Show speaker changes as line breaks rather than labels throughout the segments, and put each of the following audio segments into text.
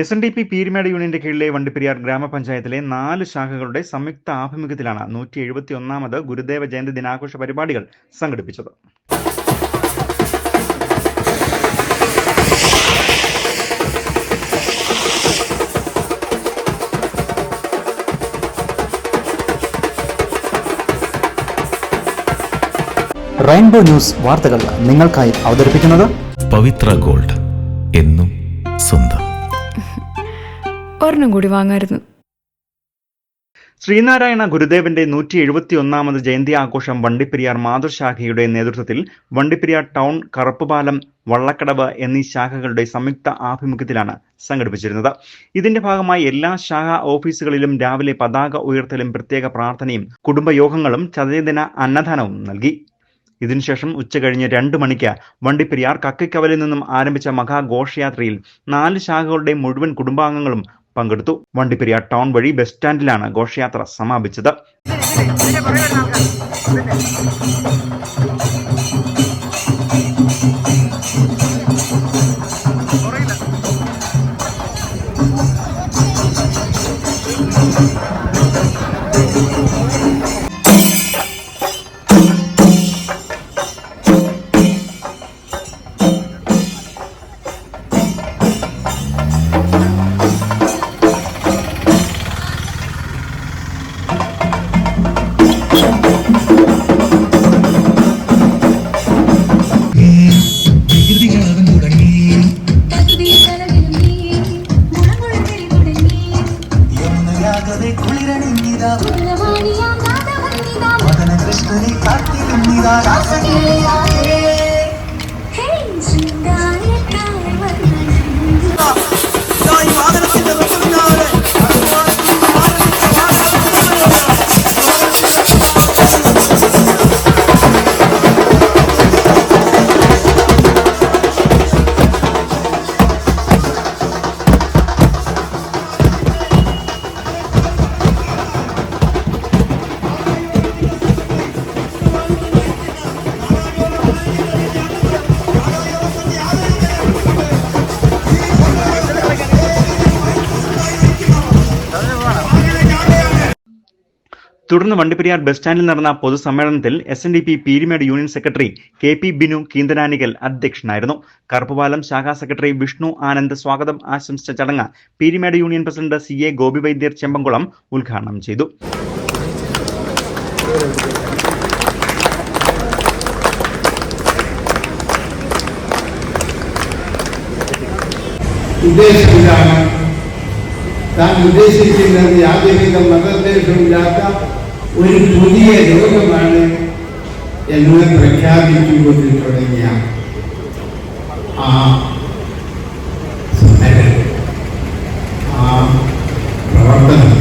SNDP Peermade യൂണിയന്റെ കീഴിലെ വണ്ടിപ്പെരിയാർ ഗ്രാമപഞ്ചായത്തിലെ 4 ശാഖകളുടെ സംയുക്ത ആഭിമുഖ്യത്തിലാണ് 171ാമത് ഗുരുദേവ ജയന്തി ദിനാഘോഷ പരിപാടികൾ സംഘടിപ്പിച്ചത്.
റെയിൻബോ ന്യൂസ് വാർത്തകൾ നിങ്ങൾക്കായി അവതരിപ്പിക്കുന്നത്
പവിത്ര ഗോൾഡ്, എന്നും സ്വന്തം.
ഒരെണ്ണം കൂടി വാങ്ങായിരുന്നു.
ശ്രീനാരായണ ഗുരുദേവന്റെ 171ാമത് ജയന്തി ആഘോഷം വണ്ടിപ്പെരിയാർ മാതൃശാഖയുടെ നേതൃത്വത്തിൽ വണ്ടിപ്പെരിയാർ ടൗൺ, കറുപ്പുപാലം, വള്ളക്കടവ് എന്നീ ശാഖകളുടെ സംയുക്ത ആഭിമുഖ്യത്തിലാണ് സംഘടിപ്പിച്ചിരുന്നത്. ഇതിന്റെ ഭാഗമായി എല്ലാ ശാഖാ ഓഫീസുകളിലും രാവിലെ പതാക ഉയർത്തലും പ്രത്യേക പ്രാർത്ഥനയും കുടുംബയോഗങ്ങളും ചതയദിന അന്നദാനവും നൽകി. ഇതിനുശേഷം ഉച്ചകഴിഞ്ഞ് 2 മണിക്ക് വണ്ടിപ്പെരിയാർ കക്കയ്ക്കവലിൽ നിന്നും ആരംഭിച്ച മഹാഘോഷയാത്രയിൽ 4 ശാഖകളുടെ മുഴുവൻ കുടുംബാംഗങ്ങളും പങ്കെടുത്തു. വണ്ടിപ്പെരിയാർ ടൗൺ വഴി ബസ് സ്റ്റാൻഡിലാണ് ഘോഷയാത്ര സമാപിച്ചത്. തുടർന്ന് വണ്ടിപ്പെരിയാർ ബസ് സ്റ്റാൻഡിൽ നടന്ന പൊതുസമ്മേളനത്തിൽ SNDP Peerumedu union secretary KP Binu Keenthananikal അധ്യക്ഷനായിരുന്നു. കറുപ്പുപാലം ശാഖാ സെക്രട്ടറി വിഷ്ണു ആനന്ദ് സ്വാഗതം ആശംസിച്ച ചടങ്ങ് Peerumedu union president CA Gopi Vaidyar Chembankulam ഉദ്ഘാടനം ചെയ്തു.
താൻ ഉദ്ദേശിക്കുന്നത് യാതൊരുവിധ മതദ്വേഷമില്ലാത്ത ഒരു പുതിയ ലോകമാണ് എന്ന് പ്രഖ്യാപിച്ചുകൊണ്ട് തുടങ്ങിയ ആ പ്രവർത്തനം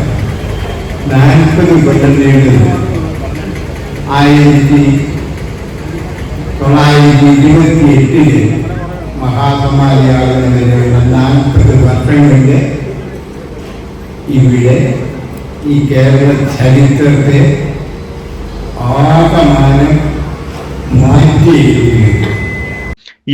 40 കൊല്ലം നീണ്ടുന്നു. 1928 മഹാസമാധിയാകുന്നതിനുള്ള 40 വർഷങ്ങളുടെ ഇവിടെ ഈ കേരള ചരിത്രത്തെ ആകമാനം മാറ്റിയിരിക്കുകയാണ്.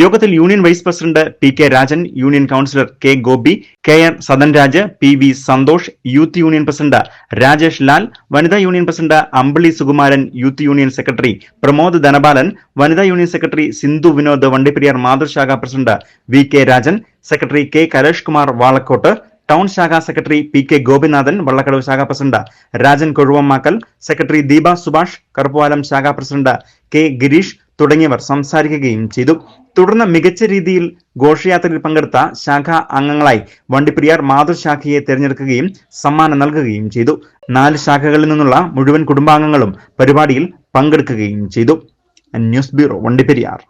യോഗത്തിൽ union vice president PK Rajan, union councillor K Gopi, KR Sadanraj, PV Santhosh, youth union president Rajesh Lal, വനിതാ union president Ambili Sukumaran, youth union secretary Pramod Dhanapalan, വനിതാ യൂണിയൻ സെക്രട്ടറി സിന്ധു വിനോദ്, വണ്ടിപ്പെരിയാർ മാതൃശാഖ president VK Rajan, secretary K Kalesh Kumar Valakkottu, town ശാഖാ സെക്രട്ടറി PK ഗോപിനാഥൻ, വള്ളക്കടവ് ശാഖാ പ്രസിഡന്റ് രാജൻ കൊഴുവമാക്കൽ, സെക്രട്ടറി ദീപ സുഭാഷ്, കറുപ്പുപാലം ശാഖാ പ്രസിഡന്റ് K ഗിരീഷ് തുടങ്ങിയവർ സംസാരിക്കുകയും ചെയ്തു. തുടർന്ന് മികച്ച രീതിയിൽ ഘോഷയാത്രയിൽ പങ്കെടുത്ത ശാഖാ അംഗങ്ങളായി വണ്ടിപ്പെരിയാർ മാതൃശാഖയെ തെരഞ്ഞെടുക്കുകയും സമ്മാനം നൽകുകയും ചെയ്തു. 4 ശാഖകളിൽ നിന്നുള്ള മുഴുവൻ കുടുംബാംഗങ്ങളും പരിപാടിയിൽ പങ്കെടുക്കുകയും ചെയ്തു. News bureau, Vandiperiyar.